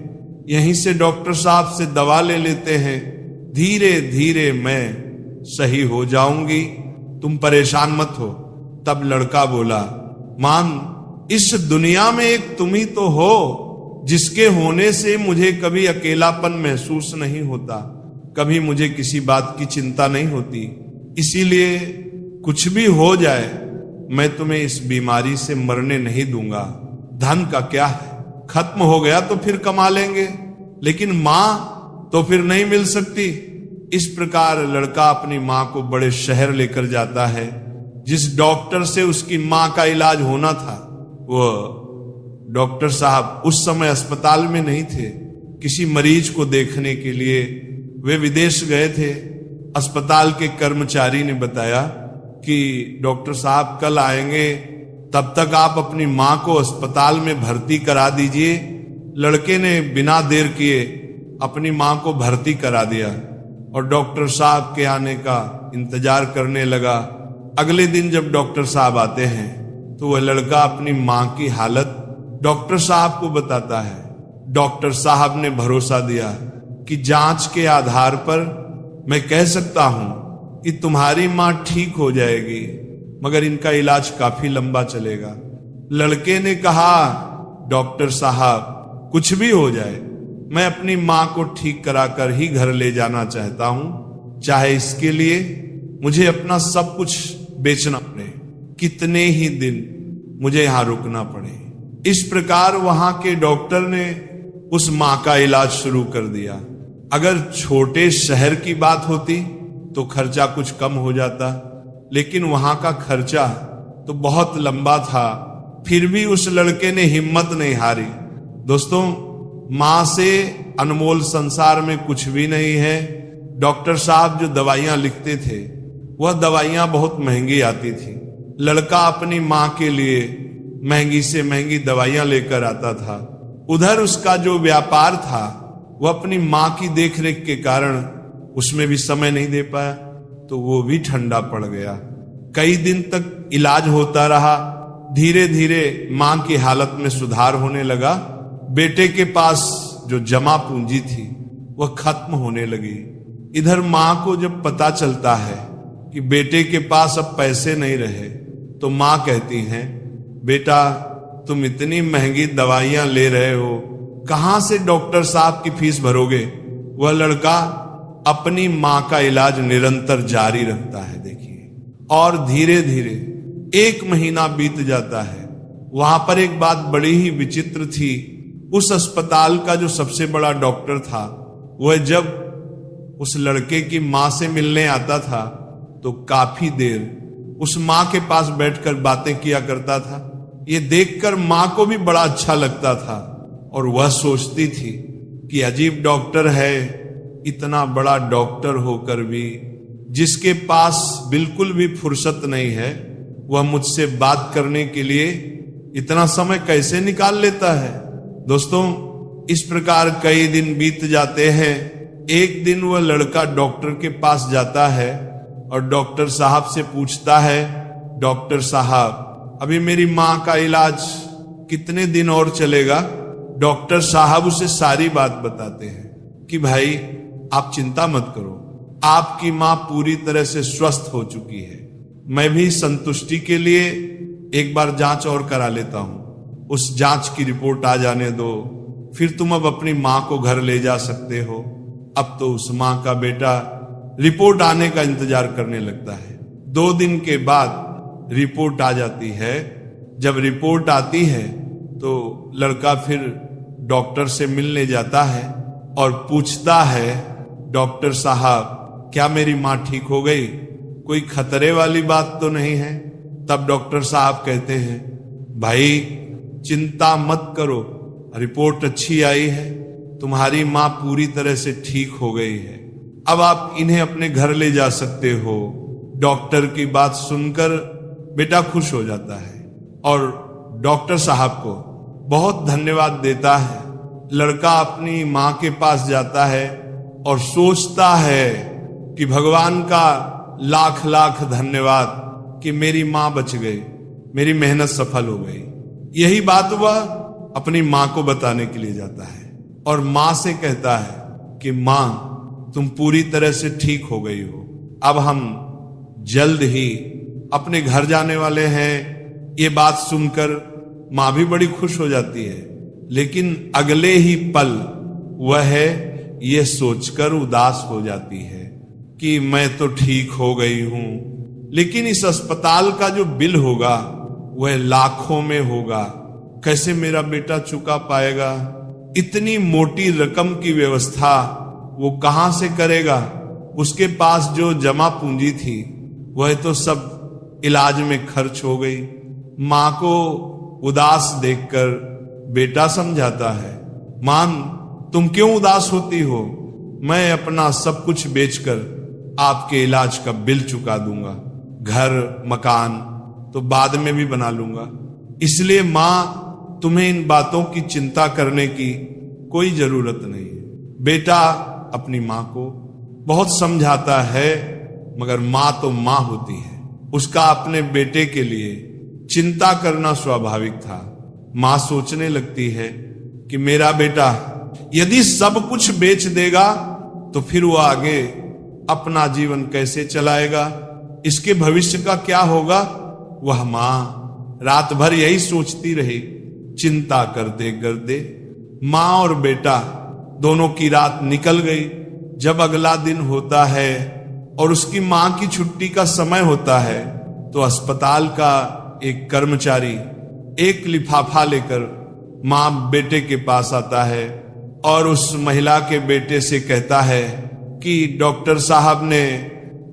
यहीं से डॉक्टर साहब से दवा ले लेते हैं, धीरे धीरे मैं सही हो जाऊंगी, तुम परेशान मत हो। तब लड़का बोला, मां इस दुनिया में एक तुम ही तो हो जिसके होने से मुझे कभी अकेलापन महसूस नहीं होता, कभी मुझे किसी बात की चिंता नहीं होती, इसीलिए कुछ भी हो जाए मैं तुम्हें इस बीमारी से मरने नहीं दूंगा। धन का क्या है, खत्म हो गया तो फिर कमा लेंगे, लेकिन मां तो फिर नहीं मिल सकती। इस प्रकार लड़का अपनी मां को बड़े शहर लेकर जाता है। जिस डॉक्टर से उसकी मां का इलाज होना था, वो डॉक्टर साहब उस समय अस्पताल में नहीं थे, किसी मरीज को देखने के लिए वे विदेश गए थे। अस्पताल के कर्मचारी ने बताया कि डॉक्टर साहब कल आएंगे, तब तक आप अपनी मां को अस्पताल में भर्ती करा दीजिए। लड़के ने बिना देर किए अपनी मां को भर्ती करा दिया और डॉक्टर साहब के आने का इंतजार करने लगा। अगले दिन जब डॉक्टर साहब आते हैं तो वह लड़का अपनी मां की हालत डॉक्टर साहब को बताता है। डॉक्टर साहब ने भरोसा दिया कि जांच के आधार पर मैं कह सकता हूं कि तुम्हारी मां ठीक हो जाएगी, मगर इनका इलाज काफी लंबा चलेगा। लड़के ने कहा, डॉक्टर साहब कुछ भी हो जाए मैं अपनी मां को ठीक कराकर ही घर ले जाना चाहता हूं, चाहे इसके लिए मुझे अपना सब कुछ बेचना पड़े, कितने ही दिन मुझे यहां रुकना पड़े। इस प्रकार वहां के डॉक्टर ने उस मां का इलाज शुरू कर दिया। अगर छोटे शहर की बात होती तो खर्चा कुछ कम हो जाता, लेकिन वहां का खर्चा तो बहुत लंबा था। फिर भी उस लड़के ने हिम्मत नहीं हारी। दोस्तों, मां से अनमोल संसार में कुछ भी नहीं है। डॉक्टर साहब जो दवाइयां लिखते थे वह दवाइयां बहुत महंगी आती थी। लड़का अपनी मां के लिए महंगी से महंगी दवाइयां लेकर आता था। उधर उसका जो व्यापार था वह अपनी मां की देखरेख के कारण उसमें भी समय नहीं दे पाया, तो वो भी ठंडा पड़ गया। कई दिन तक इलाज होता रहा। धीरे धीरे मां की हालत में सुधार होने लगा। बेटे के पास जो जमा पूंजी थी वह खत्म होने लगी। इधर मां को जब पता चलता है कि बेटे के पास अब पैसे नहीं रहे, तो मां कहती हैं, बेटा तुम इतनी महंगी दवाइयां ले रहे हो, कहां से डॉक्टर साहब की फीस भरोगे। वह लड़का अपनी मां का इलाज निरंतर जारी रखता है। देखिए, और धीरे धीरे 1 महीना बीत जाता है। वहां पर एक बात बड़ी ही विचित्र थी। उस अस्पताल का जो सबसे बड़ा डॉक्टर था, वह जब उस लड़के की मां से मिलने आता था तो काफी देर उस मां के पास बैठकर बातें किया करता था। ये देखकर मां को भी बड़ा अच्छा लगता था और वह सोचती थी कि अजीब डॉक्टर है, इतना बड़ा डॉक्टर होकर भी जिसके पास बिल्कुल भी फुर्सत नहीं है, वह मुझसे बात करने के लिए इतना समय कैसे निकाल लेता है। दोस्तों, इस प्रकार कई दिन बीत जाते हैं। एक दिन वह लड़का डॉक्टर के पास जाता है और डॉक्टर साहब से पूछता है, डॉक्टर साहब अभी मेरी मां का इलाज कितने दिन और चलेगा। डॉक्टर साहब उसे सारी बात बताते हैं कि भाई आप चिंता मत करो, आपकी मां पूरी तरह से स्वस्थ हो चुकी है। मैं भी संतुष्टि के लिए एक बार जांच और करा लेता हूं, उस जांच की रिपोर्ट आ जाने दो, फिर तुम अब अपनी मां को घर ले जा सकते हो। अब तो उस मां का बेटा रिपोर्ट आने का इंतजार करने लगता है। 2 दिन के बाद रिपोर्ट आ जाती है। जब रिपोर्ट आती है तो लड़का फिर डॉक्टर से मिलने जाता है और पूछता है, डॉक्टर साहब क्या मेरी मां ठीक हो गई, कोई खतरे वाली बात तो नहीं है। तब डॉक्टर साहब कहते हैं, भाई चिंता मत करो, रिपोर्ट अच्छी आई है, तुम्हारी मां पूरी तरह से ठीक हो गई है, अब आप इन्हें अपने घर ले जा सकते हो। डॉक्टर की बात सुनकर बेटा खुश हो जाता है और डॉक्टर साहब को बहुत धन्यवाद देता है। लड़का अपनी मां के पास जाता है और सोचता है कि भगवान का लाख लाख धन्यवाद कि मेरी मां बच गई, मेरी मेहनत सफल हो गई। यही बात वह अपनी मां को बताने के लिए जाता है और मां से कहता है कि मां तुम पूरी तरह से ठीक हो गई हो, अब हम जल्द ही अपने घर जाने वाले हैं। ये बात सुनकर मां भी बड़ी खुश हो जाती है, लेकिन अगले ही पल वह ये सोचकर उदास हो जाती है कि मैं तो ठीक हो गई हूं, लेकिन इस अस्पताल का जो बिल होगा वह लाखों में होगा, कैसे मेरा बेटा चुका पाएगा। इतनी मोटी रकम की व्यवस्था वो कहां से करेगा। उसके पास जो जमा पूंजी थी वह तो सब इलाज में खर्च हो गई। मां को उदास देखकर बेटा समझाता है, मां तुम क्यों उदास होती हो, मैं अपना सब कुछ बेचकर आपके इलाज का बिल चुका दूंगा, घर मकान तो बाद में भी बना लूंगा, इसलिए मां तुम्हें इन बातों की चिंता करने की कोई जरूरत नहीं है। बेटा अपनी मां को बहुत समझाता है, मगर मां तो मां होती है, उसका अपने बेटे के लिए चिंता करना स्वाभाविक था। मां सोचने लगती है कि मेरा बेटा यदि सब कुछ बेच देगा तो फिर वो आगे अपना जीवन कैसे चलाएगा, इसके भविष्य का क्या होगा। वह मां रात भर यही सोचती रही, चिंता करते करते मां और बेटा दोनों की रात निकल गई। जब अगला दिन होता है और उसकी मां की छुट्टी का समय होता है तो अस्पताल का एक कर्मचारी एक लिफाफा लेकर मां बेटे के पास आता है और उस महिला के बेटे से कहता है कि डॉक्टर साहब ने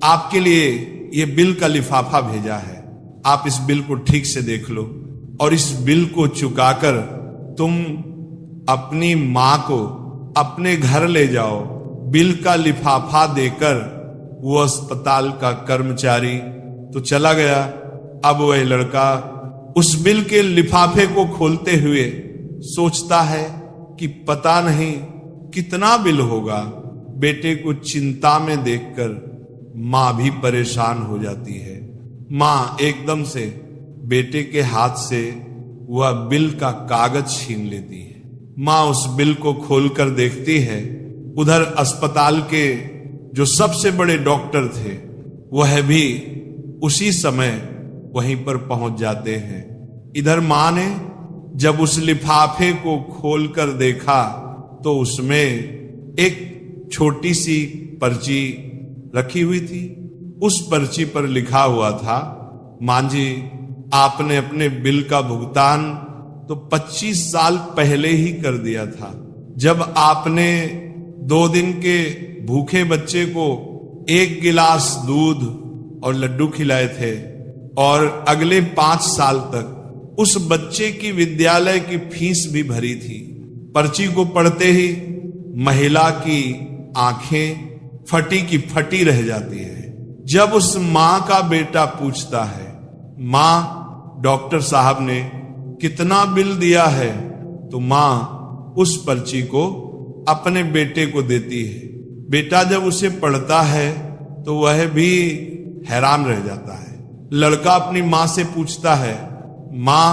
आपके लिए ये बिल का लिफाफा भेजा है, आप इस बिल को ठीक से देख लो और इस बिल को चुकाकर तुम अपनी मां को अपने घर ले जाओ। बिल का लिफाफा देकर वो अस्पताल का कर्मचारी तो चला गया। अब वह लड़का उस बिल के लिफाफे को खोलते हुए सोचता है कि पता नहीं कितना बिल होगा। बेटे को चिंता में देखकर मां भी परेशान हो जाती है। मां एकदम से बेटे के हाथ से वह बिल का कागज छीन लेती है। मां उस बिल को खोलकर देखती है। उधर अस्पताल के जो सबसे बड़े डॉक्टर थे वह भी उसी समय वहीं पर पहुंच जाते हैं। इधर मां ने जब उस लिफाफे को खोलकर देखा तो उसमें एक छोटी सी पर्ची रखी हुई थी। उस पर्ची पर लिखा हुआ था, मां जी आपने अपने बिल का भुगतान तो 25 साल पहले ही कर दिया था। जब आपने 2 दिन के भूखे बच्चे को 1 गिलास दूध और लड्डू खिलाए थे और अगले 5 साल तक उस बच्चे की विद्यालय की फीस भी भरी थी। पर्ची को पढ़ते ही महिला की आंखें फटी की फटी रह जाती है। जब उस मां का बेटा पूछता है, मां डॉक्टर साहब ने कितना बिल दिया है, तो मां उस पर्ची को अपने बेटे को देती है। बेटा जब उसे पढ़ता है तो वह भी हैरान रह जाता है। लड़का अपनी मां से पूछता है, मां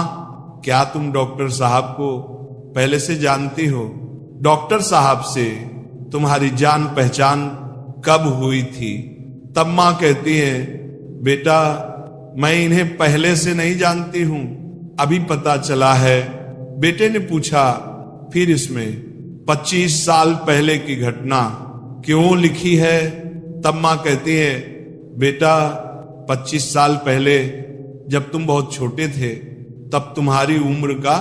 क्या तुम डॉक्टर साहब को पहले से जानती हो? डॉक्टर साहब से तुम्हारी जान पहचान कब हुई थी? तब मां कहती है, बेटा मैं इन्हें पहले से नहीं जानती हूं, अभी पता चला है। बेटे ने पूछा, फिर इसमें 25 साल पहले की घटना क्यों लिखी है? तब मां कहती है, बेटा 25 साल पहले जब तुम बहुत छोटे थे तब तुम्हारी उम्र का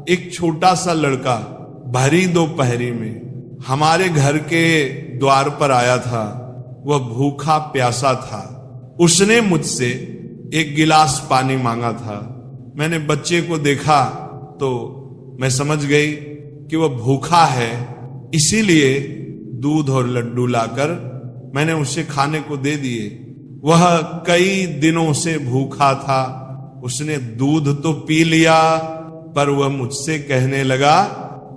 एक छोटा सा लड़का भरी दोपहरी में हमारे घर के द्वार पर आया था। वह भूखा प्यासा था। उसने मुझसे 1 गिलास पानी मांगा था। मैंने बच्चे को देखा तो मैं समझ गई कि वह भूखा है, इसीलिए दूध और लड्डू लाकर मैंने उसे खाने को दे दिए। वह कई दिनों से भूखा था। उसने दूध तो पी लिया, पर वह मुझसे कहने लगा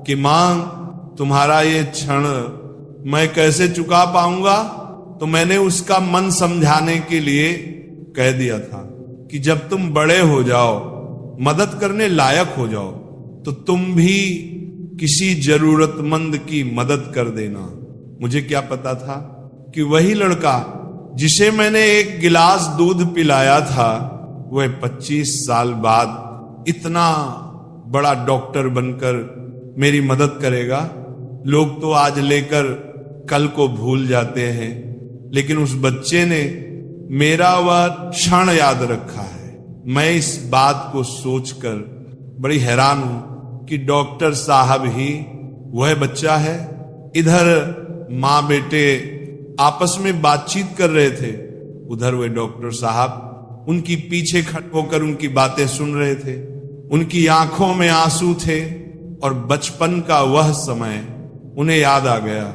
कि मां तुम्हारा ये क्षण मैं कैसे चुका पाऊंगा? तो मैंने उसका मन समझाने के लिए कह दिया था कि जब तुम बड़े हो जाओ, मदद करने लायक हो जाओ, तो तुम भी किसी जरूरतमंद की मदद कर देना। मुझे क्या पता था कि वही लड़का जिसे मैंने 1 गिलास दूध पिलाया था वह 25 साल बाद इतना बड़ा डॉक्टर बनकर मेरी मदद करेगा। लोग तो आज लेकर कल को भूल जाते हैं, लेकिन उस बच्चे ने मेरा वह क्षण याद रखा है। मैं इस बात को सोचकर बड़ी हैरान हूं कि डॉक्टर साहब ही वह बच्चा है। इधर मां बेटे आपस में बातचीत कर रहे थे, उधर वे डॉक्टर साहब उनकी पीछे खड़े होकर उनकी बातें सुन रहे थे। उनकी आंखों में आंसू थे और बचपन का वह समय उन्हें याद आ गया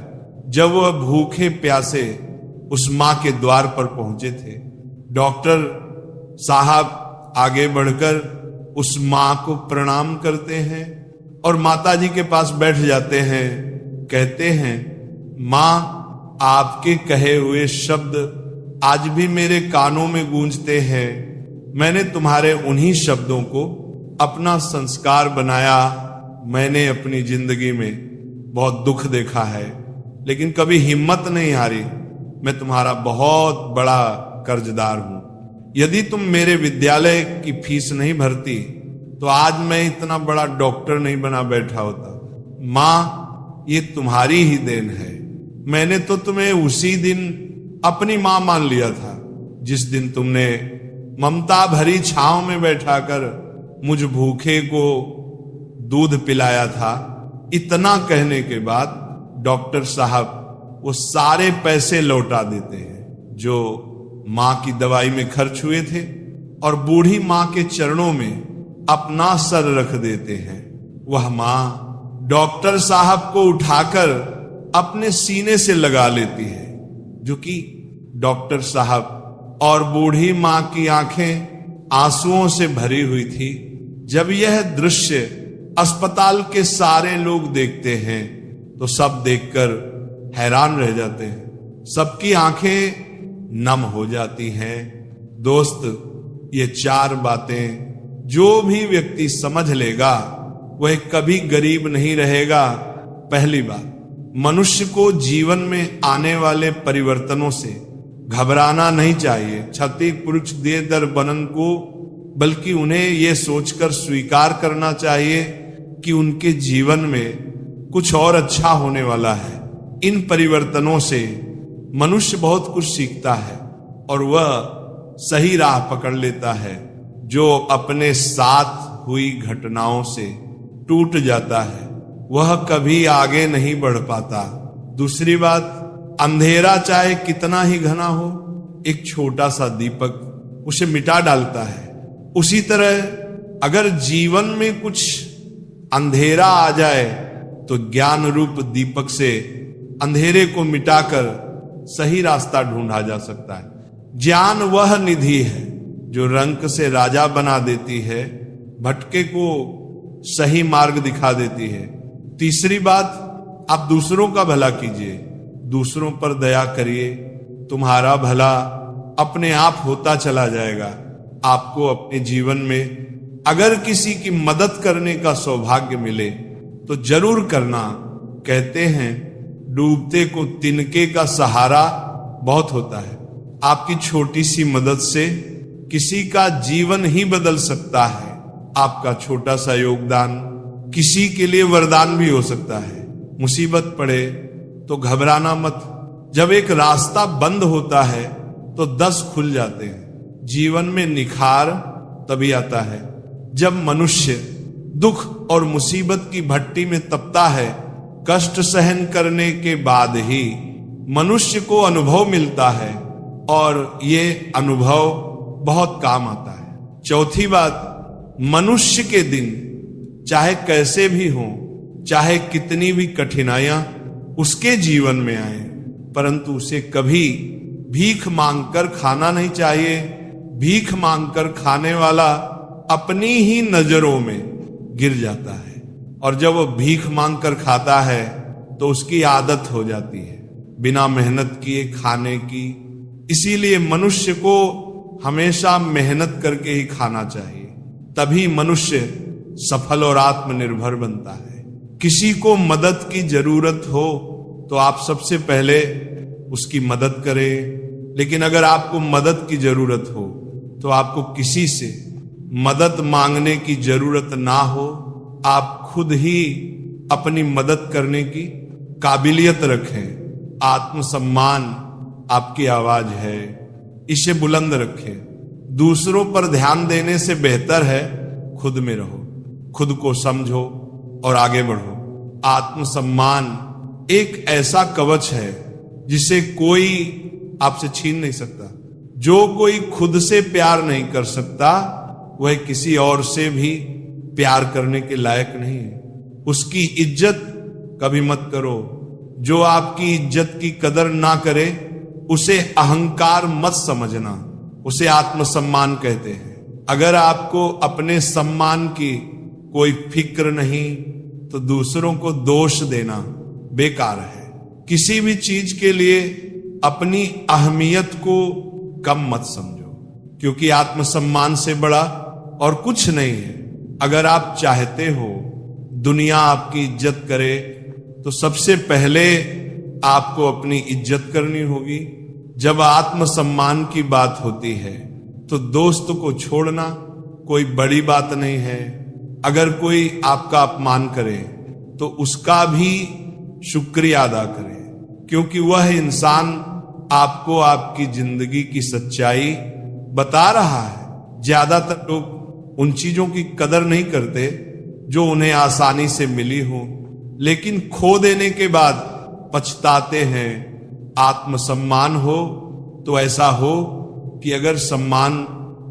जब वह भूखे प्यासे उस मां के द्वार पर पहुंचे थे। डॉक्टर साहब आगे बढ़कर उस मां को प्रणाम करते हैं और माताजी के पास बैठ जाते हैं। कहते हैं, मां आपके कहे हुए शब्द आज भी मेरे कानों में गूंजते हैं। मैंने तुम्हारे उन्हीं शब्दों को अपना संस्कार बनाया। मैंने अपनी जिंदगी में बहुत दुख देखा है, लेकिन कभी हिम्मत नहीं हारी। मैं तुम्हारा बहुत बड़ा कर्जदार हूं। यदि तुम मेरे विद्यालय की फीस नहीं भरती तो आज मैं इतना बड़ा डॉक्टर नहीं बना बैठा होता। मां ये तुम्हारी ही देन है। मैंने तो तुम्हें उसी दिन अपनी मां मान लिया था जिस दिन तुमने ममता भरी छांव में बैठाकर मुझ भूखे को दूध पिलाया था। इतना कहने के बाद डॉक्टर साहब वो सारे पैसे लौटा देते हैं जो मां की दवाई में खर्च हुए थे और बूढ़ी मां के चरणों में अपना सर रख देते हैं। वह मां डॉक्टर साहब को उठाकर अपने सीने से लगा लेती है, जो कि डॉक्टर साहब और बूढ़ी मां की आंखें आंसुओं से भरी हुई थी। जब यह दृश्य अस्पताल के सारे लोग देखते हैं तो सब देखकर हैरान रह जाते हैं, सबकी आंखें नम हो जाती हैं। दोस्त, ये 4 बातें जो भी व्यक्ति समझ लेगा वह कभी गरीब नहीं रहेगा। पहली बात, मनुष्य को जीवन में आने वाले परिवर्तनों से घबराना नहीं चाहिए। क्षति पुरुष दे दर बनन को, बल्कि उन्हें यह सोचकर स्वीकार करना चाहिए कि उनके जीवन में कुछ और अच्छा होने वाला है। इन परिवर्तनों से मनुष्य बहुत कुछ सीखता है और वह सही राह पकड़ लेता है। जो अपने साथ हुई घटनाओं से टूट जाता है वह कभी आगे नहीं बढ़ पाता। दूसरी बात, अंधेरा चाहे कितना ही घना हो, एक छोटा सा दीपक उसे मिटा डालता है। उसी तरह अगर जीवन में कुछ अंधेरा आ जाए तो ज्ञान रूप दीपक से अंधेरे को मिटाकर सही रास्ता ढूंढा जा सकता है। ज्ञान वह निधि है जो रंक से राजा बना देती है, भटके को सही मार्ग दिखा देती है। तीसरी बात, आप दूसरों का भला कीजिए, दूसरों पर दया करिए, तुम्हारा भला अपने आप होता चला जाएगा। आपको अपने जीवन में अगर किसी की मदद करने का सौभाग्य मिले तो जरूर करना। कहते हैं डूबते को तिनके का सहारा बहुत होता है। आपकी छोटी सी मदद से किसी का जीवन ही बदल सकता है। आपका छोटा सा योगदान किसी के लिए वरदान भी हो सकता है। मुसीबत पड़े तो घबराना मत। जब एक रास्ता बंद होता है तो 10 खुल जाते हैं। जीवन में निखार तभी आता है जब मनुष्य दुख और मुसीबत की भट्टी में तपता है। कष्ट सहन करने के बाद ही मनुष्य को अनुभव मिलता है और ये अनुभव बहुत काम आता है। चौथी बात, मनुष्य के दिन चाहे कैसे भी हों, चाहे कितनी भी कठिनाइयां उसके जीवन में आए, परंतु उसे कभी भीख मांगकर खाना नहीं चाहिए। भीख मांगकर खाने वाला अपनी ही नजरों में गिर जाता है और जब वो भीख मांगकर खाता है तो उसकी आदत हो जाती है बिना मेहनत किए खाने की। इसीलिए मनुष्य को हमेशा मेहनत करके ही खाना चाहिए, तभी मनुष्य सफल और आत्मनिर्भर बनता है। किसी को मदद की जरूरत हो तो आप सबसे पहले उसकी मदद करें, लेकिन अगर आपको मदद की जरूरत हो तो आपको किसी से मदद मांगने की जरूरत ना हो। आप खुद ही अपनी मदद करने की काबिलियत रखें। आत्मसम्मान आपकी आवाज है, इसे बुलंद रखें। दूसरों पर ध्यान देने से बेहतर है खुद में रहो, खुद को समझो और आगे बढ़ो। आत्मसम्मान एक ऐसा कवच है जिसे कोई आपसे छीन नहीं सकता। जो कोई खुद से प्यार नहीं कर सकता वह किसी और से भी प्यार करने के लायक नहीं है। उसकी इज्जत कभी मत करो। जो आपकी इज्जत की कदर ना करे उसे अहंकार मत समझना, उसे आत्मसम्मान कहते हैं। अगर आपको अपने सम्मान की कोई फिक्र नहीं तो दूसरों को दोष देना बेकार है। किसी भी चीज के लिए अपनी अहमियत को कम मत समझो, क्योंकि आत्मसम्मान से बड़ा और कुछ नहीं है। अगर आप चाहते हो दुनिया आपकी इज्जत करे तो सबसे पहले आपको अपनी इज्जत करनी होगी। जब आत्मसम्मान की बात होती है तो दोस्त को छोड़ना कोई बड़ी बात नहीं है। अगर कोई आपका अपमान करे तो उसका भी शुक्रिया अदा करें, क्योंकि वह इंसान आपको आपकी जिंदगी की सच्चाई बता रहा है। ज्यादातर लोग उन चीजों की कदर नहीं करते जो उन्हें आसानी से मिली हो, लेकिन खो देने के बाद पछताते हैं। आत्मसम्मान हो तो ऐसा हो कि अगर सम्मान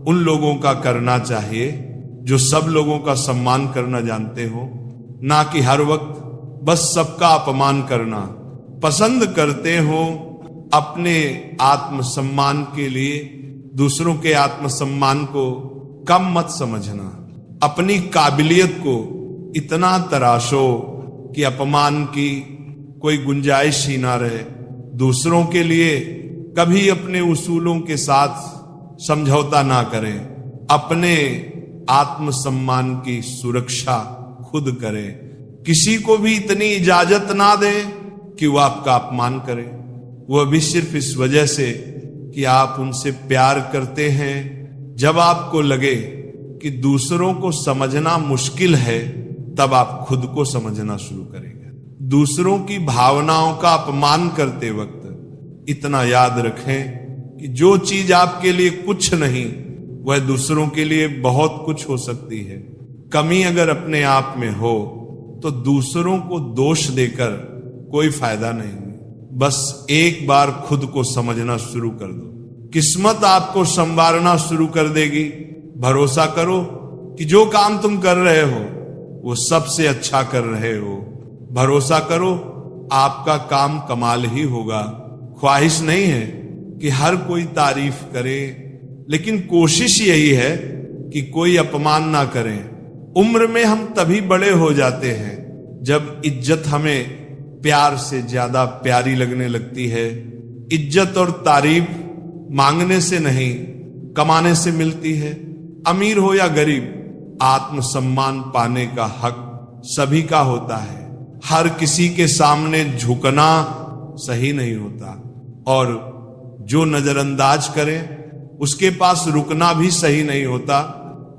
उन लोगों का करना चाहिए जो सब लोगों का सम्मान करना जानते हो, ना कि हर वक्त बस सबका अपमान करना पसंद करते हो। अपने आत्मसम्मान के लिए दूसरों के आत्मसम्मान को कम मत समझना। अपनी काबिलियत को इतना तराशो कि अपमान की कोई गुंजाइश ही ना रहे। दूसरों के लिए कभी अपने उसूलों के साथ समझौता ना करें। अपने आत्मसम्मान की सुरक्षा खुद करें। किसी को भी इतनी इजाजत ना दे कि वह आपका अपमान करे, वह भी सिर्फ इस वजह से कि आप उनसे प्यार करते हैं। जब आपको लगे कि दूसरों को समझना मुश्किल है, तब आप खुद को समझना शुरू करेंगे। दूसरों की भावनाओं का अपमान करते वक्त इतना याद रखें कि जो चीज आपके लिए कुछ नहीं, वह दूसरों के लिए बहुत कुछ हो सकती है। कमी अगर अपने आप में हो तो दूसरों को दोष देकर कोई फायदा नहीं। बस एक बार खुद को समझना शुरू कर दो, किस्मत आपको संवारना शुरू कर देगी। भरोसा करो कि जो काम तुम कर रहे हो वो सबसे अच्छा कर रहे हो। भरोसा करो आपका काम कमाल ही होगा। ख्वाहिश नहीं है कि हर कोई तारीफ करे, लेकिन कोशिश यही है कि कोई अपमान ना करे। उम्र में हम तभी बड़े हो जाते हैं जब इज्जत हमें प्यार से ज्यादा प्यारी लगने लगती है। इज्जत और तारीफ मांगने से नहीं, कमाने से मिलती है। अमीर हो या गरीब, आत्मसम्मान पाने का हक सभी का होता है। हर किसी के सामने झुकना सही नहीं होता, और जो नजरअंदाज करे उसके पास रुकना भी सही नहीं होता।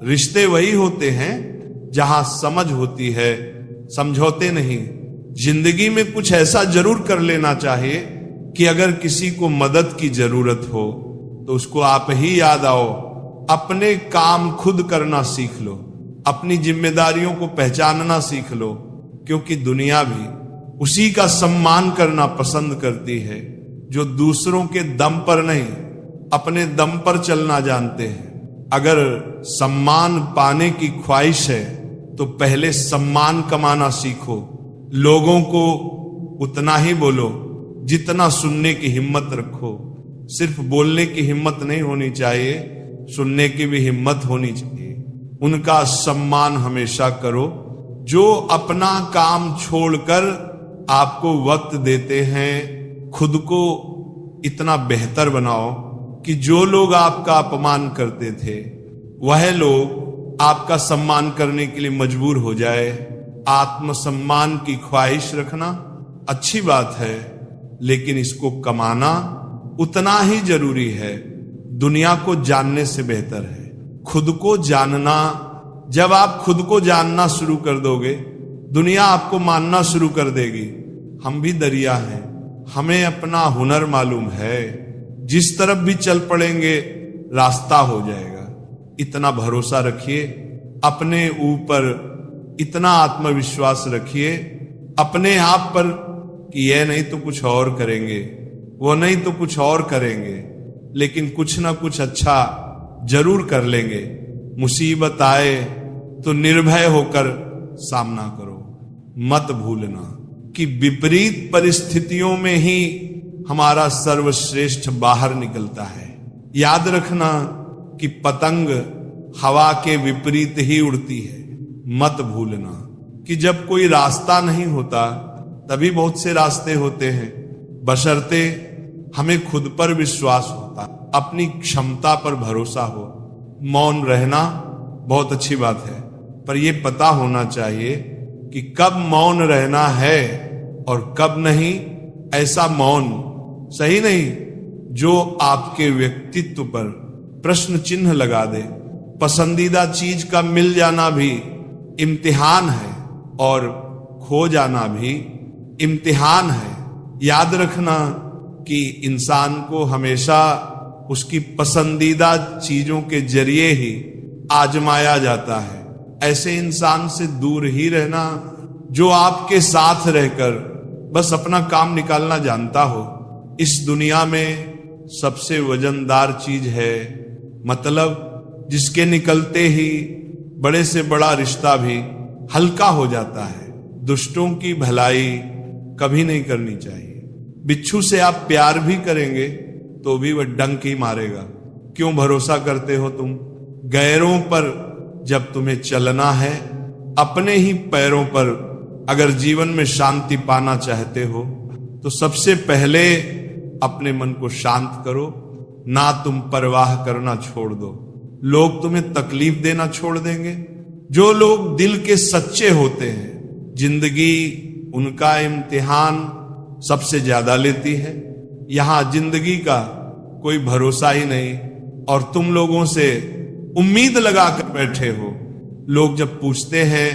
रिश्ते वही होते हैं जहां समझ होती है, समझौते नहीं। जिंदगी में कुछ ऐसा जरूर कर लेना चाहिए कि अगर किसी को मदद की जरूरत हो तो उसको आप ही याद आओ। अपने काम खुद करना सीख लो, अपनी जिम्मेदारियों को पहचानना सीख लो, क्योंकि दुनिया भी उसी का सम्मान करना पसंद करती है जो दूसरों के दम पर नहीं, अपने दम पर चलना जानते हैं। अगर सम्मान पाने की ख्वाहिश है तो पहले सम्मान कमाना सीखो। लोगों को उतना ही बोलो जितना सुनने की हिम्मत रखो। सिर्फ बोलने की हिम्मत नहीं होनी चाहिए, सुनने की भी हिम्मत होनी चाहिए। उनका सम्मान हमेशा करो जो अपना काम छोड़कर आपको वक्त देते हैं। खुद को इतना बेहतर बनाओ कि जो लोग आपका अपमान करते थे वह लोग आपका सम्मान करने के लिए मजबूर हो जाए। आत्मसम्मान की ख्वाहिश रखना अच्छी बात है, लेकिन इसको कमाना उतना ही जरूरी है। दुनिया को जानने से बेहतर है खुद को जानना। जब आप खुद को जानना शुरू कर दोगे, दुनिया आपको मानना शुरू कर देगी। हम भी दरिया हैं, हमें अपना हुनर मालूम है। जिस तरफ भी चल पड़ेंगे रास्ता हो जाएगा। इतना भरोसा रखिए अपने ऊपर, इतना आत्मविश्वास रखिए अपने आप पर कि यह नहीं तो कुछ और करेंगे, वो नहीं तो कुछ और करेंगे, लेकिन कुछ ना कुछ अच्छा जरूर कर लेंगे। मुसीबत आए तो निर्भय होकर सामना करो। मत भूलना कि विपरीत परिस्थितियों में ही हमारा सर्वश्रेष्ठ बाहर निकलता है। याद रखना कि पतंग हवा के विपरीत ही उड़ती है। मत भूलना कि जब कोई रास्ता नहीं होता तभी बहुत से रास्ते होते हैं, बशर्ते हमें खुद पर विश्वास होता, अपनी क्षमता पर भरोसा हो। मौन रहना बहुत अच्छी बात है, पर यह पता होना चाहिए कि कब मौन रहना है और कब नहीं। ऐसा मौन सही नहीं जो आपके व्यक्तित्व पर प्रश्न चिन्ह लगा दे। पसंदीदा चीज का मिल जाना भी इम्तिहान है और खो जाना भी इम्तिहान है। याद रखना कि इंसान को हमेशा उसकी पसंदीदा चीजों के जरिए ही आजमाया जाता है। ऐसे इंसान से दूर ही रहना जो आपके साथ रहकर बस अपना काम निकालना जानता हो। इस दुनिया में सबसे वजनदार चीज है मतलब, जिसके निकलते ही बड़े से बड़ा रिश्ता भी हल्का हो जाता है। दुष्टों की भलाई कभी नहीं करनी चाहिए। बिच्छू से आप प्यार भी करेंगे तो भी वह डंक ही मारेगा। क्यों भरोसा करते हो तुम गैरों पर? जब तुम्हें चलना है अपने ही पैरों पर, अगर जीवन में शांति पाना चाहते हो तो सबसे पहले अपने मन को शांत करो। ना तुम परवाह करना छोड़ दो, लोग तुम्हें तकलीफ देना छोड़ देंगे। जो लोग दिल के सच्चे होते हैं, जिंदगी उनका इम्तिहान सबसे ज्यादा लेती है। यहां जिंदगी का कोई भरोसा ही नहीं और तुम लोगों से उम्मीद लगाकर बैठे हो। लोग जब पूछते हैं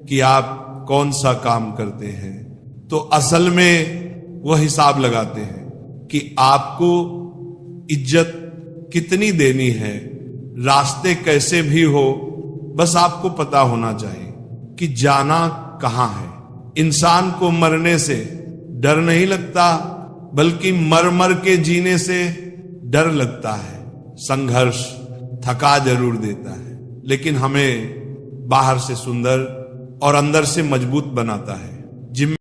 कि आप कौन सा काम करते हैं तो असल में वह हिसाब लगाते हैं कि आपको इज्जत कितनी देनी है। रास्ते कैसे भी हो, बस आपको पता होना चाहिए कि जाना कहां है। इंसान को मरने से डर नहीं लगता, बल्कि मर मर के जीने से डर लगता है। संघर्ष थका जरूर देता है, लेकिन हमें बाहर से सुंदर और अंदर से मजबूत बनाता है।